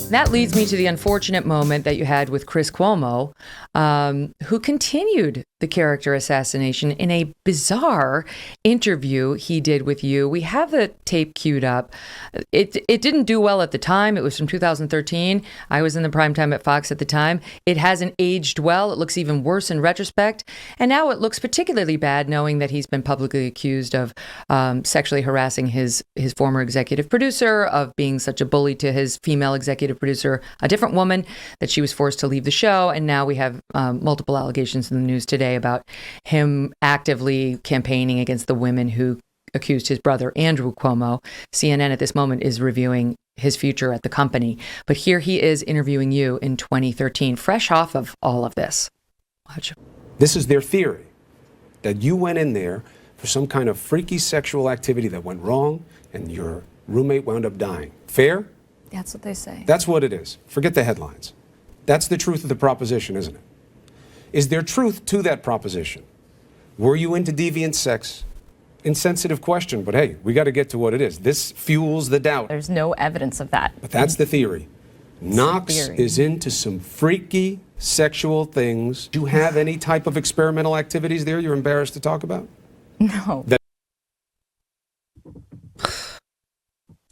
That leads me to the unfortunate moment that you had with Chris Cuomo, who continued the character assassination in a bizarre interview he did with you. We have the tape queued up. It didn't do well at the time. It was from 2013. I was in the prime time at Fox at the time. It hasn't aged well. It looks even worse in retrospect. And now it looks particularly bad knowing that he's been publicly accused of sexually harassing his former executive producer, of being such a bully to his female executive producer, a different woman, that she was forced to leave the show. And now we have multiple allegations in the news today about him actively campaigning against the women who accused his brother, Andrew Cuomo. CNN at this moment is reviewing his future at the company. But here he is interviewing you in 2013, fresh off of all of this. Watch. This is their theory, that you went in there for some kind of freaky sexual activity that went wrong and your roommate wound up dying. Fair? That's what they say. That's what it is. Forget the headlines. That's the truth of the proposition, isn't it? Is there truth to that proposition? Were you into deviant sex? Insensitive question, but hey, we got to get to what it is. This fuels the doubt. There's no evidence of that. But that's the theory. Knox is into some freaky sexual things. Do you have any type of experimental activities there you're embarrassed to talk about? No.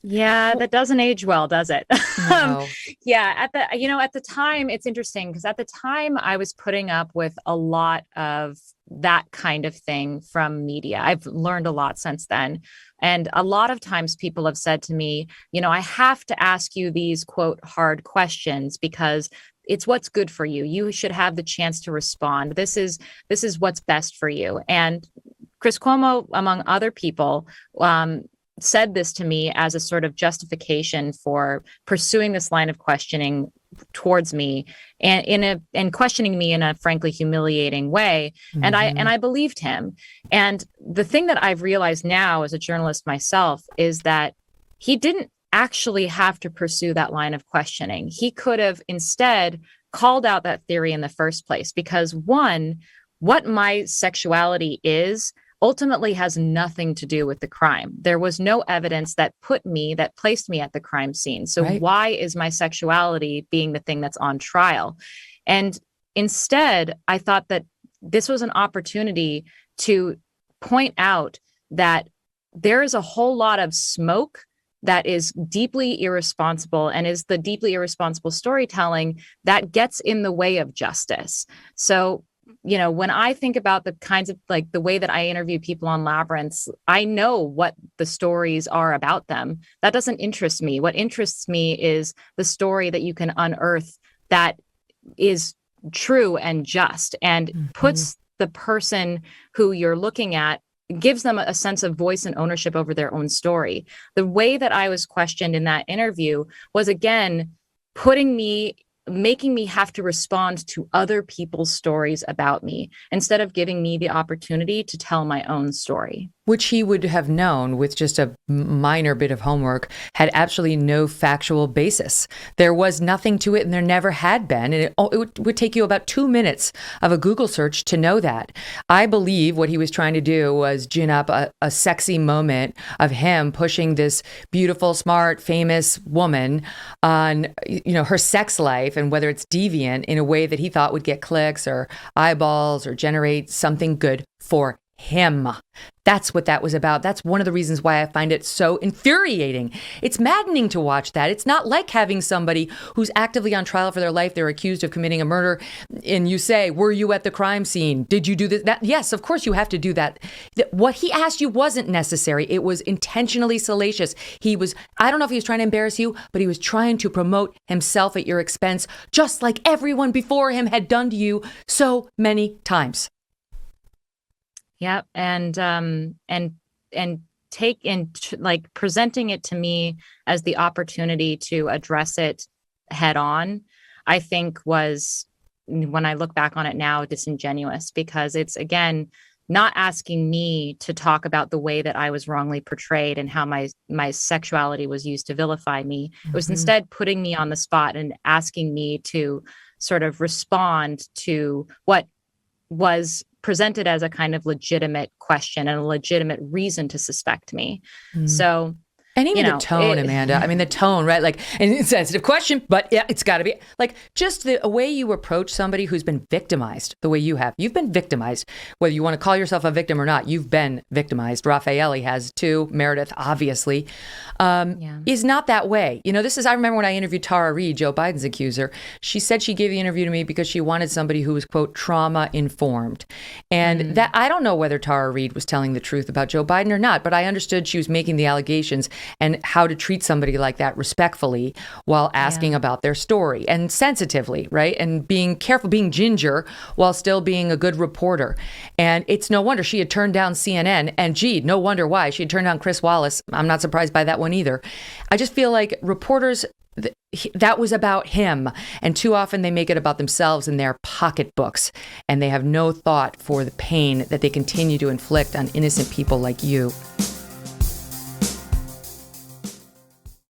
Yeah, that doesn't age well, does it? No. Yeah, at the time, it's interesting because at the time I was putting up with a lot of that kind of thing from media. I've learned a lot since then. And a lot of times people have said to me, I have to ask you these, quote, hard questions because it's what's good for you. You should have the chance to respond. This is what's best for you. And Chris Cuomo, among other people, said this to me as a sort of justification for pursuing this line of questioning towards me and questioning me in a frankly humiliating way. Mm-hmm. And I believed him. And the thing that I've realized now as a journalist myself is that he didn't actually have to pursue that line of questioning. He could have instead called out that theory in the first place because, one, what my sexuality is ultimately has nothing to do with the crime. There was no evidence that placed me at the crime scene. So Why is my sexuality being the thing that's on trial? And instead, I thought that this was an opportunity to point out that there is a whole lot of smoke that is deeply irresponsible and is the deeply irresponsible storytelling that gets in the way of justice. So when I think about the kinds of the way that I interview people on Labyrinths, I know what the stories are about them. That doesn't interest me. What interests me is the story that you can unearth that is true and just and puts the person who you're looking at, gives them a sense of voice and ownership over their own story. The way that I was questioned in that interview was, again, making me have to respond to other people's stories about me instead of giving me the opportunity to tell my own story. Which he would have known with just a minor bit of homework had absolutely no factual basis. There was nothing to it and there never had been. And it would take you about 2 minutes of a Google search to know that. I believe what he was trying to do was gin up a sexy moment of him pushing this beautiful, smart, famous woman on, her sex life and whether it's deviant in a way that he thought would get clicks or eyeballs or generate something good for him. That's what that was about. That's one of the reasons why I find it so infuriating. It's maddening to watch that. It's not like having somebody who's actively on trial for their life. They're accused of committing a murder. And you say, were you at the crime scene? Did you do this? Yes, of course you have to do that. What he asked you wasn't necessary. It was intentionally salacious. I don't know if he was trying to embarrass you, but he was trying to promote himself at your expense, just like everyone before him had done to you so many times. Yep. And presenting it to me as the opportunity to address it head on, I think was, when I look back on it now, disingenuous because it's, again, not asking me to talk about the way that I was wrongly portrayed and how my sexuality was used to vilify me. It was instead putting me on the spot and asking me to sort of respond to what was presented as a kind of legitimate question and a legitimate reason to suspect me. So And even you know, the tone, Amanda. I mean, the tone, right? Like, and it's a sensitive question, but yeah, it's got to be like just the way you approach somebody who's been victimized the way you have. You've been victimized, whether you want to call yourself a victim or not. You've been victimized. Raffaele has too. Meredith, obviously, is not that way. You know, I remember when I interviewed Tara Reid, Joe Biden's accuser. She said she gave the interview to me because she wanted somebody who was, quote, trauma informed. And that I don't know whether Tara Reid was telling the truth about Joe Biden or not, but I understood she was making the allegations and how to treat somebody like that respectfully while asking about their story and sensitively, right? And being careful, being ginger while still being a good reporter. And it's no wonder she had turned down CNN, and gee, no wonder why. She had turned down Chris Wallace. I'm not surprised by that one either. I just feel like reporters, that was about him. And too often they make it about themselves and their pocketbooks. And they have no thought for the pain that they continue to inflict on innocent people like you.